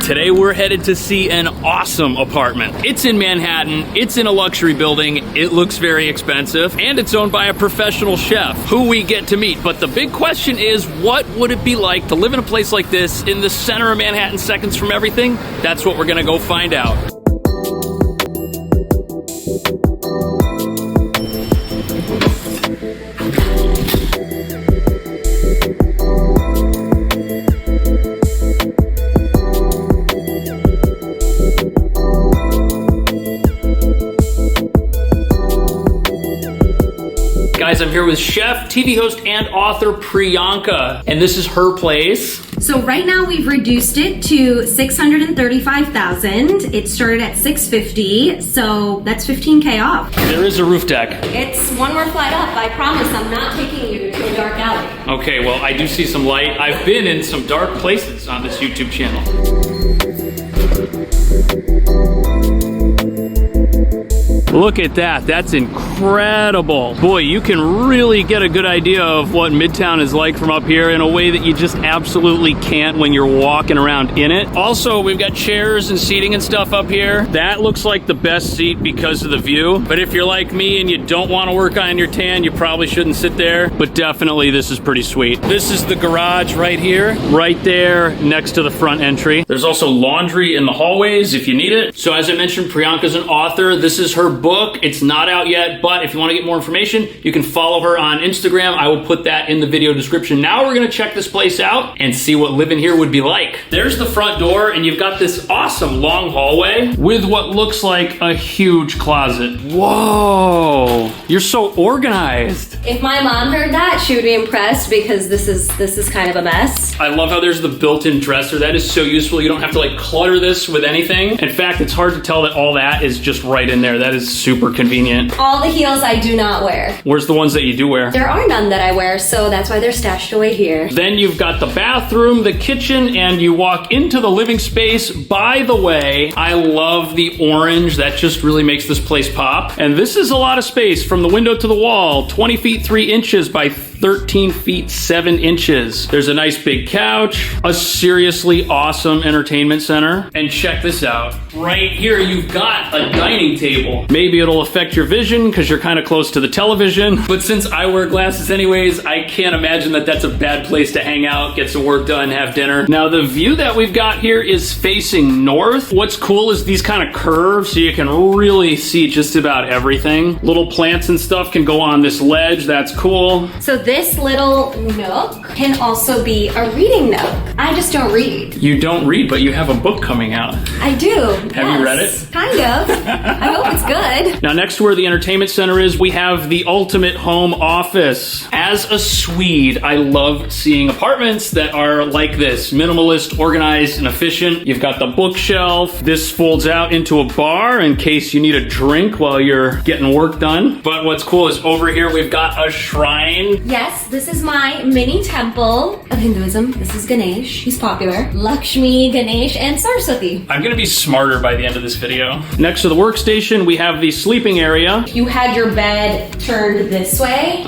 Today we're headed to see an awesome apartment. It's in Manhattan, it's in a luxury building, it looks very expensive, and it's owned by a professional chef who we get to meet. But the big question is, what would it be like to live in a place like this in the center of Manhattan, seconds from everything? That's what we're gonna go find out. Guys, I'm here with chef, TV host, and author Priyanka, and this is her place. So right now we've reduced it to $635,000. It started at $650, so that's $15K off. There is a roof deck. It's one more flight up. I promise I'm not taking you to a dark alley. Okay, well, I do see some light. I've been in some dark places on this YouTube channel. Look at that, that's incredible. Boy, you can really get a good idea of what Midtown is like from up here in a way that you just absolutely can't when you're walking around in it. Also, we've got chairs and seating and stuff up here. That looks like the best seat because of the view. But if you're like me and you don't want to work on your tan, you probably shouldn't sit there. But definitely this is pretty sweet. This is the garage right here, right there next to the front entry. There's also laundry in the hallways if you need it. So as I mentioned, Priyanka's an author. This is her book. It's not out yet, but if you want to get more information, you can follow her on Instagram. I will put that in the video description. Now we're gonna check this place out and see what living here would be like. There's the front door, and you've got this awesome long hallway with what looks like a huge closet. Whoa, you're so organized. If my mom heard that, she would be impressed because this is kind of a mess. I love how there's the built-in dresser. That is so useful. You don't have to like clutter this with anything. In fact, it's hard to tell that all that is just right in there. That is super convenient. All the heels I do not wear. Where's the ones that you do wear? There are none that I wear, so that's why they're stashed away here. Then you've got the bathroom, the kitchen, and you walk into the living space. By the way, I love the orange. That just really makes this place pop. And this is a lot of space from the window to the wall. 20 feet 3 inches by 13 feet 7 inches. There's a nice big couch, a seriously awesome entertainment center. And check this out. Right here, you've got a dining table. Maybe it'll affect your vision because you're kind of close to the television. But since I wear glasses anyways, I can't imagine that that's a bad place to hang out, get some work done, have dinner. Now, the view that we've got here is facing north. What's cool is these kind of curves, so you can really see just about everything. Little plants and stuff can go on this ledge. That's cool. So this little nook can also be a reading nook. I just don't read. You don't read, but you have a book coming out. I do. Have you read it? Kind of. I hope it's good. Now, next to where the entertainment center is, we have the ultimate home office. As a Swede, I love seeing apartments that are like this. Minimalist, organized, and efficient. You've got the bookshelf. This folds out into a bar in case you need a drink while you're getting work done. But what's cool is over here, we've got a shrine. Yes, this is my mini temple of Hinduism. This is Ganesh. He's popular. Lakshmi, Ganesh, and Saraswati. I'm gonna be smarter by the end of this video. Next to the workstation, we have the sleeping area. If you had your bed turned this way,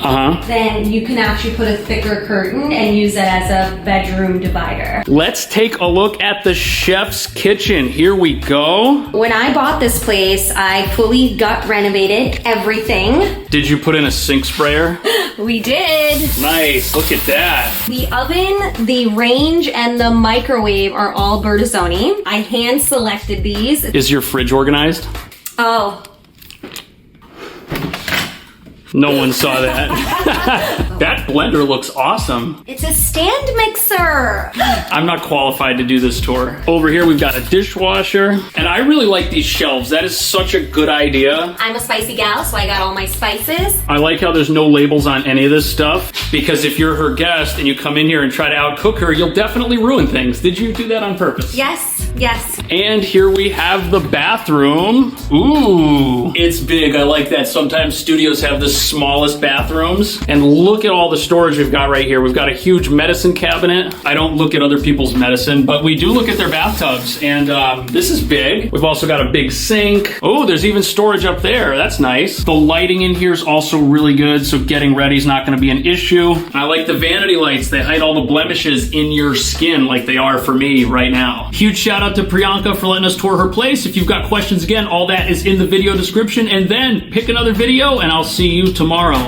then you can actually put a thicker curtain and use it as a bedroom divider. Let's take a look at the chef's kitchen. Here we go. When I bought this place, I fully gut renovated everything. Did you put in a sink sprayer? We did. Nice, look at that. The oven, the range, and the microwave are all Bertazzoni. I hand selected these. Is your fridge organized? Oh. No one saw that. That blender looks awesome. It's a stand mixer. I'm not qualified to do this tour. Over here, we've got a dishwasher. And I really like these shelves. That is such a good idea. I'm a spicy gal, so I got all my spices. I like how there's no labels on any of this stuff, because if you're her guest and you come in here and try to outcook her, you'll definitely ruin things. Did you do that on purpose? Yes, yes. And here we have the bathroom. Ooh, it's big. I like that. Sometimes studios have the smallest bathrooms. And look at all the storage we've got right here. We've got a huge medicine cabinet. I don't look at other people's medicine, but we do look at their bathtubs. And this is big. We've also got a big sink. Oh, there's even storage up there. That's nice. The lighting in here is also really good, so getting ready is not going to be an issue. I like the vanity lights. They hide all the blemishes in your skin like they are for me right now. Huge shout shout out to Priyanka for letting us tour her place. If you've got questions, again, all that is in the video description. And then pick another video, and I'll see you tomorrow.